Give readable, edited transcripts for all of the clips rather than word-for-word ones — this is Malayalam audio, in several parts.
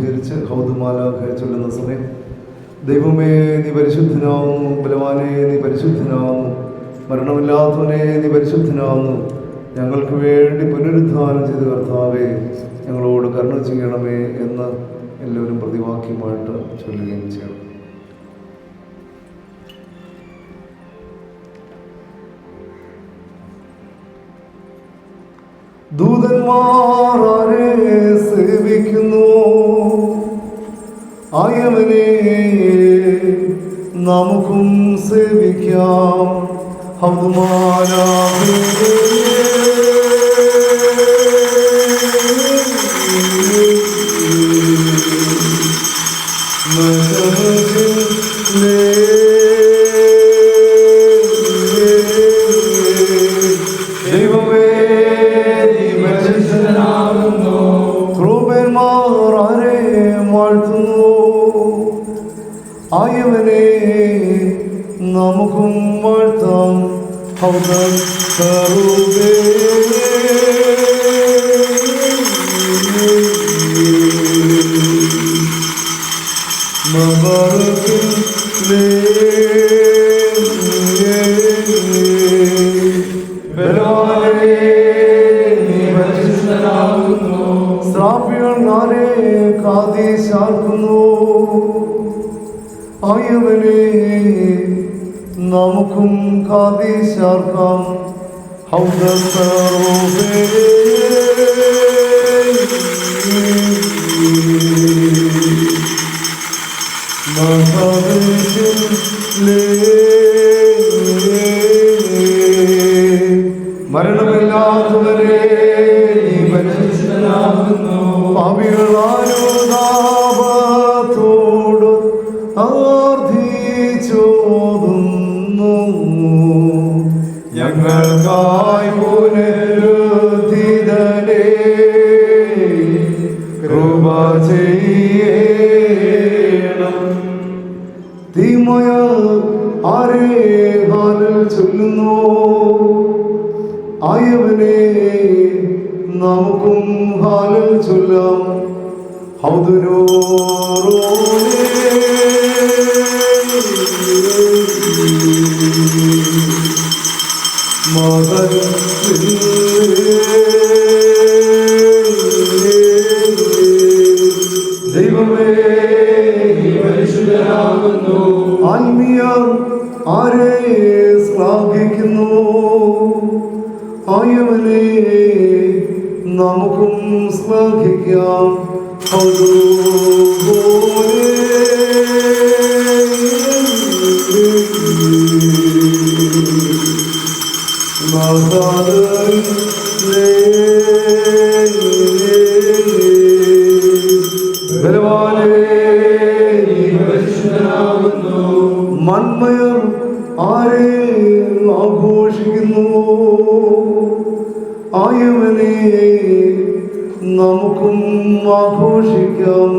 വിശദീകരിച്ച് ഹൗദുമാലാഖ ചൊല്ലുന്ന സമയം ദൈവമേ നീ പരിശുദ്ധനാവുന്നു, ബലവാനെ നീ പരിശുദ്ധനാവുന്നു, മരണമില്ലാത്തവനെ നീ പരിശുദ്ധനാവുന്നു, ഞങ്ങൾക്ക് വേണ്ടി പുനരുദ്ധാനം ചെയ്ത കർത്താവേ ഞങ്ങളോട് കരുണ ചെയ്യണമേ എന്ന് എല്ലാവരും പ്രതിവാക്യമായിട്ട് ചൊല്ലുകയും ചെയ്യണം. ദൂതന്മാർ ആരെ സേവിക്കുന്നു, ആയവനെ നമുക്കും സേവിക്കാം. ദൈവമേ ക്രൂപന്മാർ ആരെ വാഴ്ത്തുന്നു, ആയവനെ നമുക്കും വാഴ്ത്താം. ശ്രാപ്യങ്ങൾ ആരെ കാതീശാർക്കുന്നു, ആയവനെ നമുക്കും കാതീശാർക്കാം. മരണമില്ലാത്തവരെ നീ പരിശുദ്ധനാകുന്നു, പാപികളാനുതാപത്തോട് ആർദ്ധിച്ചോതുന്നു, ഞങ്ങൾക്കായി പുനരുദ്ധിതനേ കൃപ ചെയ്യണം. തീമയ ആരെ ഹാലിൽ ചൊല്ലുന്നു, ആയവനെ നമുക്കും ഹാലിൽ ചൊല്ലാം. ദൈവമേ പരിശുദ്ധനാകുന്നു, ആത്മീയ ആരെ ശ്ലാഘിക്കുന്നു, ആയവനെ നമുക്കും ശ്ലാഘിക്കാം. മന്മയർ ആരെ ആഘോഷിക്കുന്നു, ആയവനെ നമുക്കും ആഘോഷിക്കാം.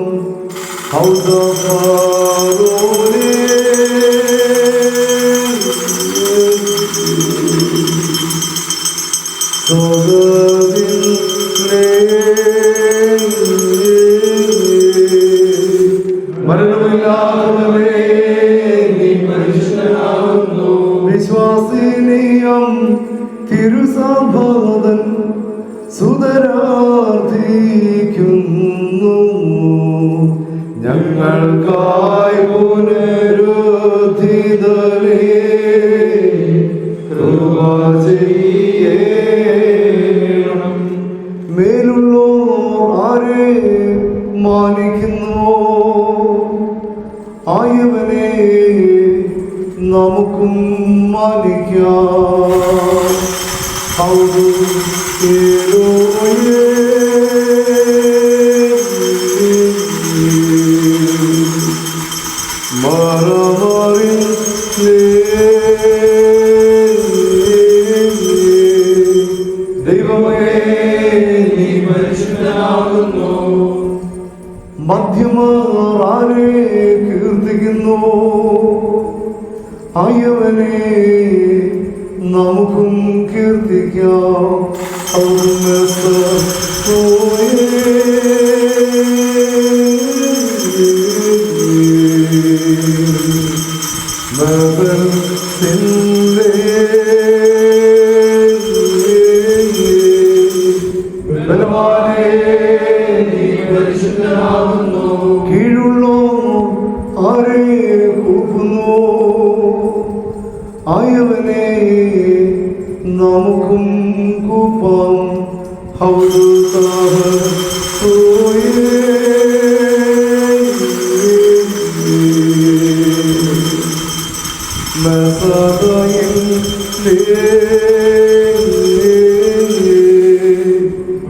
മരണമില്ലാത്തവരെ നീ പരിശുദ്ധനാകുന്നു, വിശ്വാസിനിയം തിരുസഭാതൻ സുതരാർത്ഥിക്കുന്നു, ഞങ്ങൾക്കായി പുനരുദ്ധിതനേ കൃപ ചെയ്യണം. മേലുള്ളോർ ആരെ മാനിക്കുന്നു, ആയവനെ നമുക്കും മാനിക്കാം. ദൈവമേ നീ പരിശുദ്ധനാകുന്നു, മധ്യമർ ആരെ കീർത്തിക്കുന്നു, ആയവനെ നമുക്കും കീർത്തിക്കാം. പരിശുദ്ധനാകുന്നു. കീഴുള്ളോ ആരെ കൂപ്പുന്നു, ആയവനെ നമുക്കും കൂപ്പാം.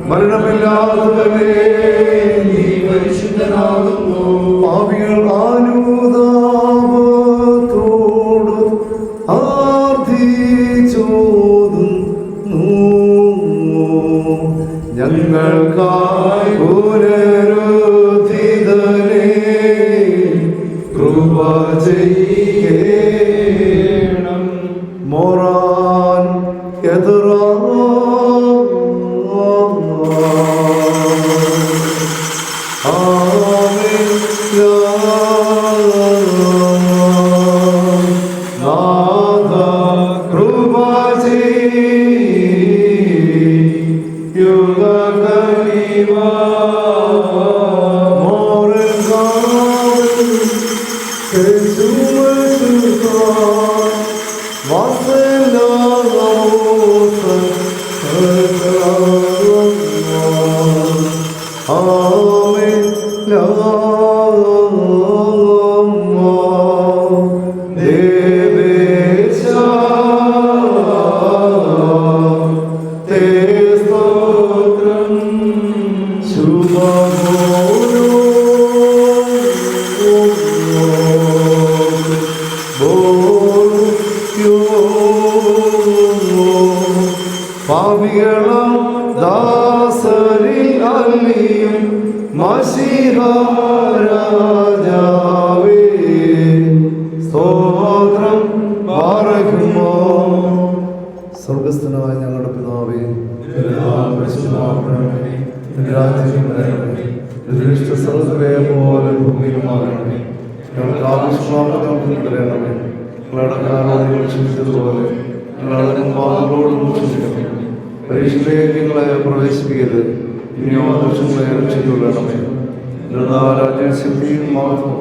മരണമില്ലാത്തവനെ നീ പരിശുദ്ധനാകുന്നു. പാപികൾ അനുതാപത്തോട് ആർത്തിച്ചോതുന്നു, ഞങ്ങൾക്കായി പുനരുദ്ധിതനെ കൃപ ചെയ്യണം. മോറാൻ പാപികളും ദാസരിൽ അല്ലിയും മശീഹാരാജാവേ സ്തോത്രം പാറയ്ക്കുമോ. സ്വർഗസ്ഥനായ ഞങ്ങളുടെ പിതാവേ, രാജ്യം വരണമേ, സ്വർഗ്ഗത്തിലെ പോലെ ഭൂമിയിലുമാകണമേ. ഞങ്ങൾക്ക് ആവശ്യമാകുന്ന ഞങ്ങൾക്ക് തരണമേ. ഞങ്ങളുടെ കാരണങ്ങൾ ക്ഷമിച്ചതുപോലെ ഞങ്ങളുടെ പാപങ്ങളോടും ക്ഷമിക്കണമേ. പരീക്ഷയിലേക്ക് ഞങ്ങളെ പ്രവേശിപ്പിക്കരുത്, ഇനിയോ ദോഷങ്ങളെ രക്ഷിച്ചുകൊള്ളണമേ. രാജ്യം ശക്തിയും മാത്രം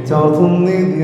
ചാർത്തും നീതി